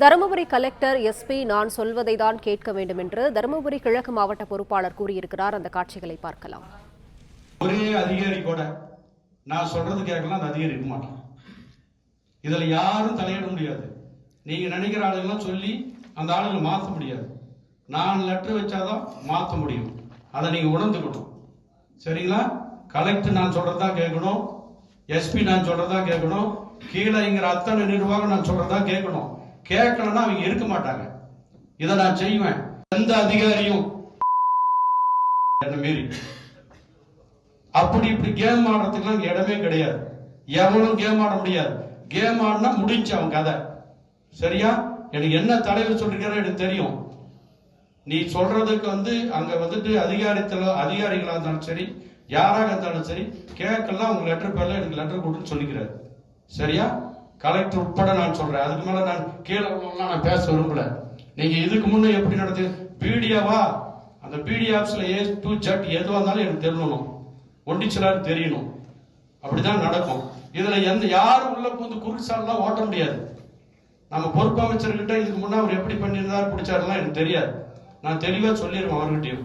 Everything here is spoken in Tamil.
தருமபுரி கலெக்டர் எஸ்பி நான் சொல்வதை தான் கேட்க வேண்டும் என்று தருமபுரி கிழக்கு மாவட்ட பொறுப்பாளர் கூறியிருக்கிறார். அந்த காட்சிகளை பார்க்கலாம். ஒரே அதிகாரி கூட நான் சொல்றது கேட்கலாம், அந்த அதிகாரி இருக்க மாட்டான். இதுல யாரும் தலையிட முடியாது. நீங்க நினைக்கிற ஆளுங்கெல்லாம் சொல்லி அந்த ஆளுங்களை மாற்ற முடியாது. நான் லெட்டர் வச்சாதான் மாற்ற முடியும். அதை நீங்க உணர்ந்துக்கணும். சரிங்களா? கலெக்டர் நான் சொல்றதா கேட்கணும், எஸ்பி நான் சொல்றதா கேட்கணும், கீழே இங்கிற அத்தனை நிர்வாகம் நான் சொல்றதா கேட்கணும். கேட்கலன்னா அவங்க இருக்க மாட்டாங்க. இதை நான் செய்வேன். எந்த அதிகாரியும் என்ன மீறி அப்படி இப்படி கேம் ஆடுறதுக்குலாம் இடமே கிடையாது. எவனும் கேம் ஆட முடியாது. கேம் ஆடினா முடிஞ்சு அவன் கதை. சரியா? எனக்கு என்ன தலைவர் சொல்லிருக்காரு எனக்கு தெரியும். நீ சொல்றதுக்கு அங்க அதிகாரிகளா இருந்தாலும் சரி, யாராக இருந்தாலும் சரி, கேட்கலாம் உங்க லெட்டர் பேர்ல எனக்கு லெட்டர் கொடுன்னு சொல்லிக்கிறாரு. சரியா? கலெக்டர் உட்பட நான் சொல்றேன். அதுக்கு மேல நான் கீழே நான் பேச விரும்பல. நீங்க இதுக்கு முன்னே எப்படி நடந்து பிடிஓவா அந்த பிடி ஆப்ஸ்ல A to Z எதுவா இருந்தாலும் எனக்கு தெரியணும், ஒண்டிச்சலாரு தெரியணும். அப்படிதான் நடக்கும். இதுல யாரும் உள்ள புகுந்து குறுசாலாம் ஓட்ட முடியாது. நம்ம பொறுப்பு அமைச்சர்கிட்ட இதுக்கு முன்னே அவர் எப்படி பண்ணியிருந்தாரு பிடிச்சாருலாம் எனக்கு தெரியாது. நான் தெளிவா சொல்லிடுவேன் அவர்கிட்டயும்.